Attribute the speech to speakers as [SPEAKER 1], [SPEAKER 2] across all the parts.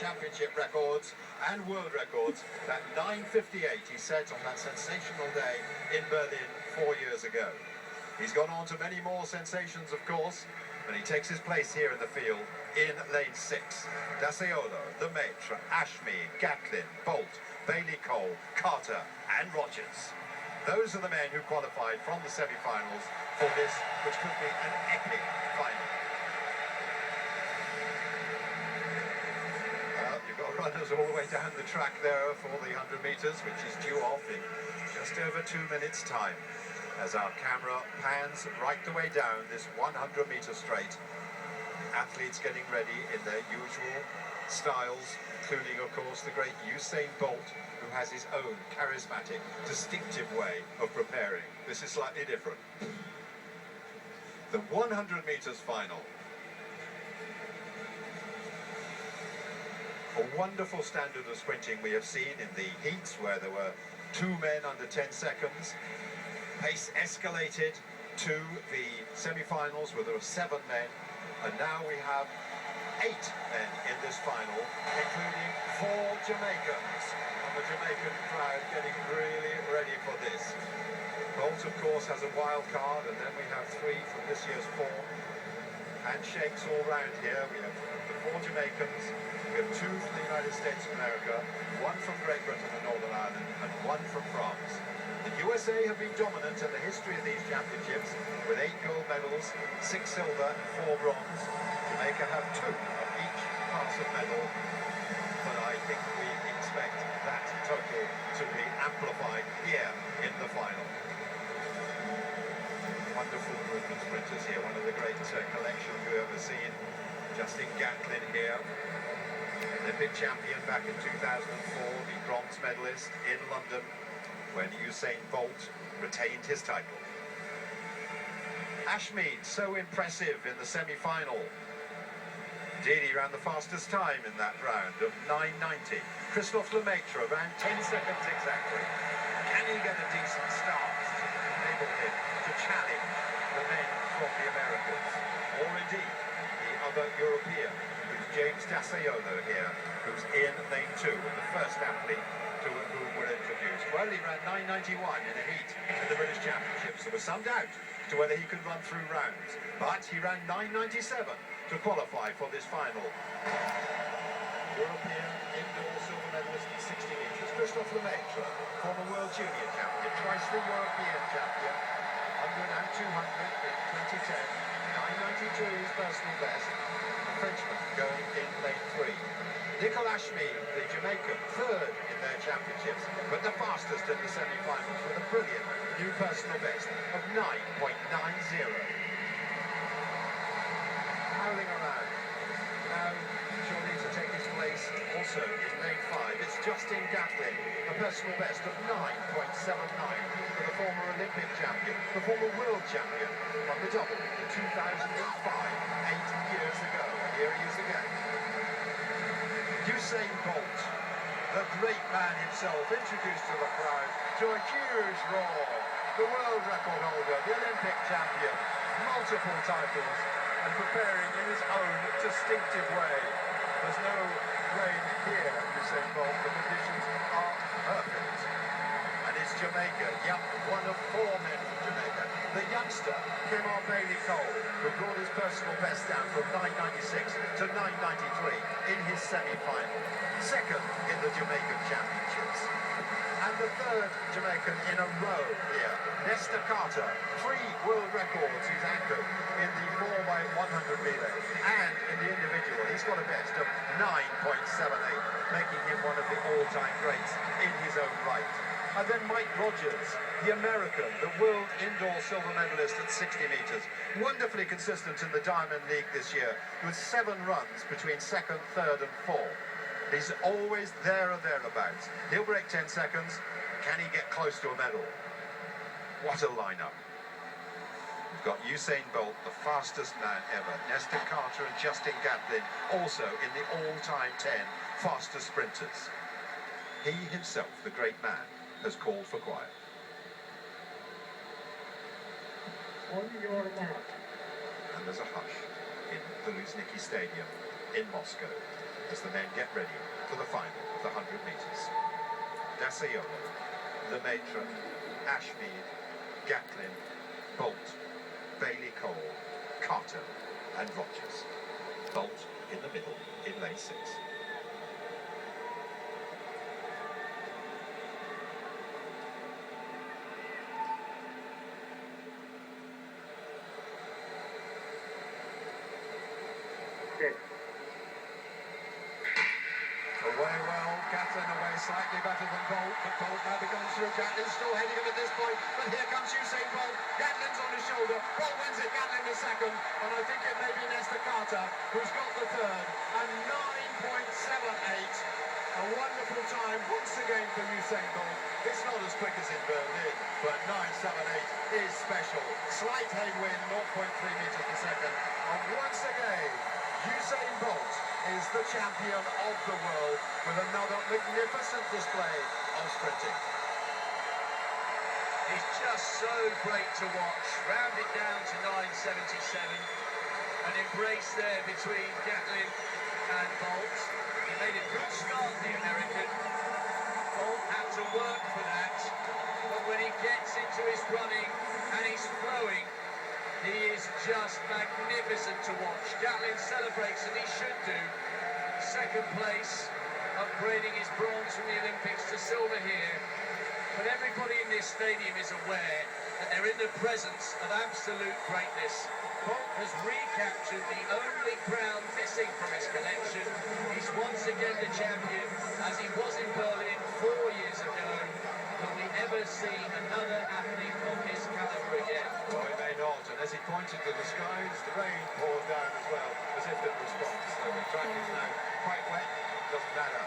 [SPEAKER 1] championship records and world records. That 9:58 he set on that sensational day in Berlin 4 years ago. He's gone on to many more sensations, of course, and he takes his place here in the field in lane 6. Daciolo, Lemaitre, Ashmead, Gatlin, Bolt, Bailey Cole, Carter and Rogers. Those are the men who qualified from the semi-finals for this, which could be an epic final. You've got runners all the way down the track there for the 100 metres, which is due off in just over 2 minutes' time, as our camera pans right the way down this 100-metre straight. Athletes getting ready in their usual styles, including, of course, the great Usain Bolt, who has his own charismatic, distinctive way of preparing. This is slightly different. The 100 metres final. A wonderful standard of sprinting we have seen in the heats, where there were 2 men under 10 seconds. Pace escalated to the semi-finals where there were 7 men, and now we have 8 men in this final, including 4 Jamaicans, and the Jamaican crowd getting really ready for this. Bolt, of course, has a wild card, and then we have 3 from this year's 4. Handshakes all round here. We have the 4 Jamaicans, we have 2 from the United States of America, 1 from Great Britain and Northern Ireland, and 1 from France. The USA have been dominant in the history of these championships, with 8 gold medals, 6 silver and 4 bronze. Jamaica have 2 of each class of medal, but I think we expect that total to be amplified here in the final. Wonderful group of sprinters here, one of the great collection we've ever seen. Justin Gatlin here, Olympic champion back in 2004, the bronze medalist in London when Usain Bolt retained his title. Ashmead, so impressive in the semi-final. Indeed, he ran the fastest time in that round of 9:90. Christophe Lemaitre ran 10 seconds exactly. Can he get a decent start to enable him to challenge the men from the Americas? Or indeed, the other European, who's James Daciolo here, who's in lane 2, and the first athlete to whom we're introduced. Well, he ran 9:91 in a heat at the British Championships. There was some doubt to whether he could run through rounds, but he ran 9:97 to qualify for this final. European indoor silver medalist in 60 metres, Christophe Lemaitre, former world junior champion, twice the European champion, 100 and 200 in 2010, 9:92 his personal best. The Frenchman going in lane 3. Nicol Ashmead, the Jamaican, 3rd in their championships, but the fastest in the semi-finals with a brilliant new personal best of 9.90. Howling around. Now, surely to take his place also in lane 5. It's Justin Gatlin, a personal best of 9.79 for the former Olympic champion, the former world champion, won the double in 2005, 8 years ago. And here he is again. Usain Bolt, the great man himself, introduced to the crowd to a huge roar. The world record holder, the Olympic champion, multiple titles, and preparing in his own distinctive way. There's no rain here, Usain Bolt. The conditions are perfect. And it's Jamaica, yep, one of 4 men from Jamaica. The youngster, Kimar Bailey Cole, who brought his personal best down from 9:96 to 9:93 in his semi-final. 2nd in the Jamaican Championships. And the 3rd Jamaican in a row here, Nesta Carter, 3 world records he's anchored in the 4x100 relay. And in the individual, he's got a best of 9.78, making him one of the all-time greats in his own right. And then Mike Rogers, the American, the world indoor silver medalist at 60 metres. Wonderfully consistent in the Diamond League this year, with 7 runs between 2nd, 3rd and 4th. He's always there or thereabouts. He'll break 10 seconds. Can he get close to a medal? What a lineup. We've got Usain Bolt, the fastest man ever. Nesta Carter and Justin Gatlin also in the all-time 10 fastest sprinters. He himself, the great man, has called for quiet.
[SPEAKER 2] On your mark.
[SPEAKER 1] And there's a hush in the Luzhniki Stadium in Moscow. as the men get ready for the final of the 100 metres. Daciolo, Lemaitre, Ashmead, Gatlin, Bolt, Bailey Cole, Carter and Rogers. Bolt in the middle in lane 6. Away well, Gatlin away slightly better than Bolt, but Bolt now becomes through. Gatlin's still heading him at this point, but here comes Usain Bolt. Gatlin's on his shoulder, Bolt wins it, Gatlin the second, and I think it may be Nesta Carter who's got the third, and 9.78. A wonderful time once again for Usain Bolt. It's not as quick as in Berlin, but 9.78 is special. Slight headwind, 0.3 metres per second, and once again, Usain Bolt is the champion of the world with another magnificent display of sprinting.
[SPEAKER 3] He's just so great to watch. Rounded down to 9.77. An embrace there between Gatlin and Bolt. He made a good start, the American. Bolt had to work for that, but when he gets into his running and he's flowing, he is just magnificent to watch. Gatlin celebrates, and he should do. Second place, upgrading his bronze from the Olympics to silver here. But everybody in this stadium is aware that they're in the presence of absolute greatness. Bolt has recaptured the only crown missing from his collection. He's once again the champion, as he was in Berlin 4 years ago. Will we ever see another athlete of his caliber again?
[SPEAKER 1] Well, he may not, and as he pointed to the skies, the rain poured down as well, as if in response. So the track is now quite wet, doesn't matter.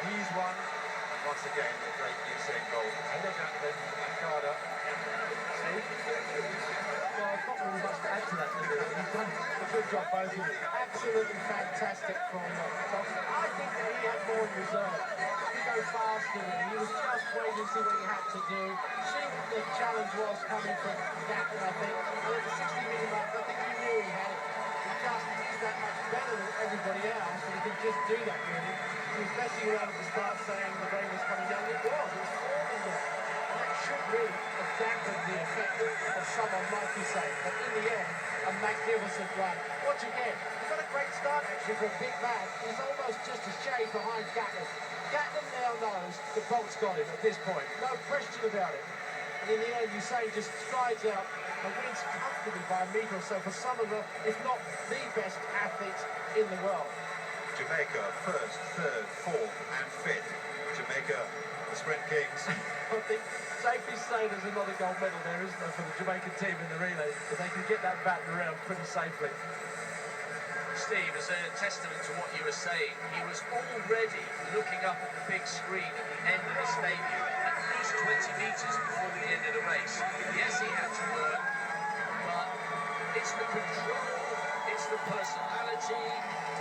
[SPEAKER 1] He's won, and once again, the great Usain Bolt. And look at them, and Carter. See?
[SPEAKER 2] Well, I've not really much to add to that, You've done a good job, both of you. Absolutely fantastic from Bolt. I think that he had more in reserve. He go faster, and he was just waiting to see what he had to do. See what the challenge was coming from Gatlin, I think. And at the 60-metre mark, I think he knew he had it. He's that much better than everybody else, and he could just do that, really. He was messing around at the start, saying the rain was coming down. It was falling down. And that should really have dampened the effect of someone like Usain. But in the end, a magnificent run. Watch again. He's got a great start, actually, for a big man. He's almost just a shade behind Gatlin. Gatlin now knows that Bolt's got him at this point. No question about it. And in the end, Usain just strides out and wins comfortably by a metre or so for some of the, if not the best athletes in the world.
[SPEAKER 1] Jamaica, first, third, fourth and fifth. Jamaica, the Sprint Kings.
[SPEAKER 2] I think safely say there's another gold medal there, isn't there, for the Jamaican team in the relay, but they can get that batting around pretty safely.
[SPEAKER 3] Steve, as a testament to what you were saying, he was already looking up at the big screen at the end of the stadium, at least 20 metres before the end of the race. Yes, he had to work, but it's the control, it's the personality,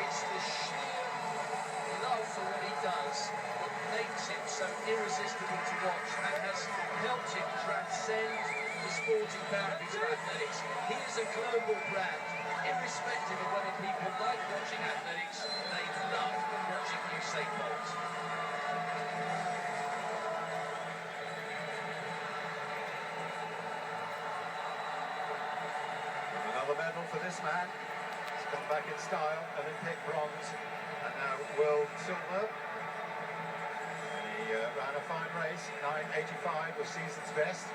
[SPEAKER 3] it's the sheer love for what he does that makes him so irresistible to watch and has helped him transcend the sporting boundaries of athletics. He is a global brand. Irrespective of whether people like watching athletics, they love watching Usain Bolt.
[SPEAKER 1] Another medal for this man. He's come back in style, Olympic bronze, and now world silver. He ran a fine race, 9.85 was season's best.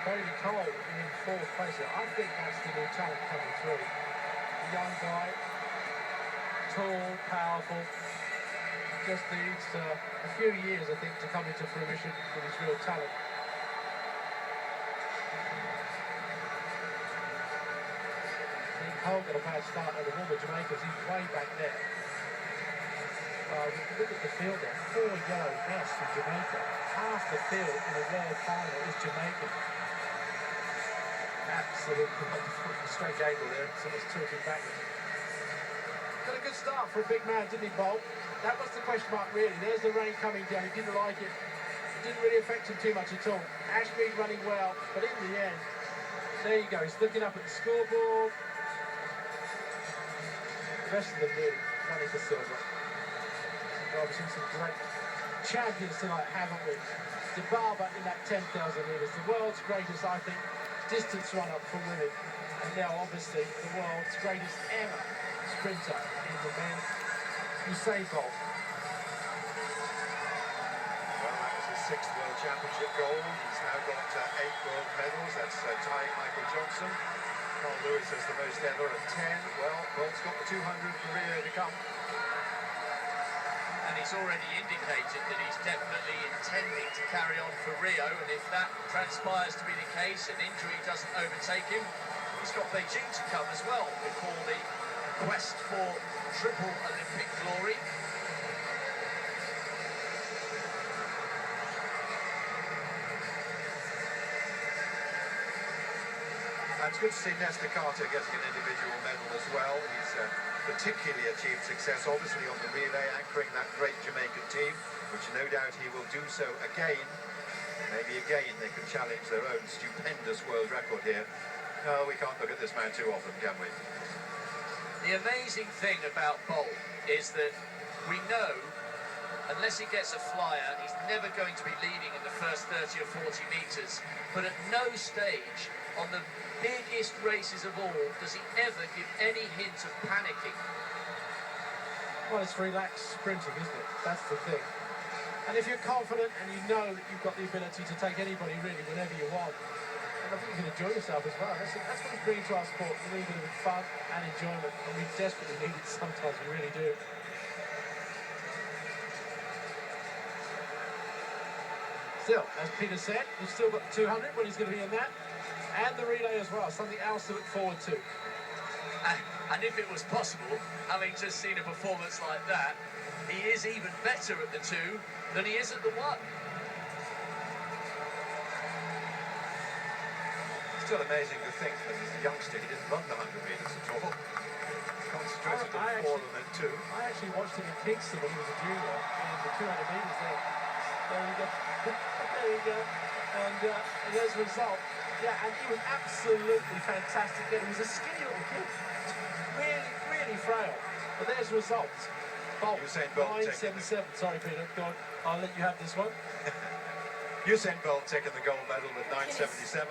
[SPEAKER 2] Bailey Cole in fourth place. I think that's the new talent coming through. The young guy, tall, powerful, just needs a few years, I think, to come into fruition with his real talent. I think Cole got a bad start at the wall of Jamaica's. He's way back there. Look at the field there. 4 yellow vests from Jamaica. Half the field in a world final is Jamaican. Absolutely wonderful. Strange angle there. Someone's tilting backwards. Got a good start for a big man, didn't he, Bolt? That was the question mark, really. There's the rain coming down. He didn't like it. didn't really affect him too much at all. Ashby running well, but in the end, there you go. He's looking up at the scoreboard. The rest of them really running for silver. Well, we've seen some great champions tonight, haven't we? Dibaba in that 10,000 metres, the world's greatest, I think, distance runner for women. And now, obviously, the world's greatest ever sprinter in the men, Usain Bolt.
[SPEAKER 1] Well, that was his 6th World Championship gold. He's now got 8 gold medals. That's tying Michael Johnson. Carl Lewis has the most ever at 10. Well, Bolt's got the 200 for Rio to come.
[SPEAKER 3] And he's already indicated that he's definitely intending to carry on for Rio, and if that transpires to be the case, an injury doesn't overtake him, he's got Beijing to come as well before the quest for triple Olympic glory.
[SPEAKER 1] And it's good to see Nesta Carter getting an individual medal as well. He's particularly achieved success, obviously, on the relay, anchoring that great Jamaican team, which no doubt he will do so again. Maybe again they can challenge their own stupendous world record here. No, we can't look at this man too often, can we?
[SPEAKER 3] The amazing thing about Bolt is that we know, unless he gets a flyer, he's never going to be leading in the first 30 or 40 metres. But at no stage on the biggest races of all does he ever give any hint of panicking.
[SPEAKER 2] Well, it's relaxed sprinting, isn't it? That's the thing. And if you're confident and you know that you've got the ability to take anybody really whenever you want, and I think you can enjoy yourself as well. That's what we bring to our sport, a little bit of fun and enjoyment, and we desperately need it sometimes, we really do. Still, as Peter said, we've still got 200 when he's going to be in that, and the relay as well, something else to look forward to.
[SPEAKER 3] And if it was possible, having just seen a performance like that, he is even better at the 2 than he is at the 1.
[SPEAKER 1] Still amazing to think that as a youngster he didn't run the 100 metres at all. Concentrated on 4 and then 2.
[SPEAKER 2] I actually watched him in Kingston when he was a junior in the 200 metres there. There you go. There you go. And there's a result. Yeah, and he was absolutely fantastic. He was a skinny little kid. Really, really frail. But there's the result. Bolt,
[SPEAKER 1] Usain Bolt
[SPEAKER 2] 9.77. Sorry, Peter. Go on. I'll let you have this one.
[SPEAKER 1] Usain Bolt taking the gold medal with 9.77.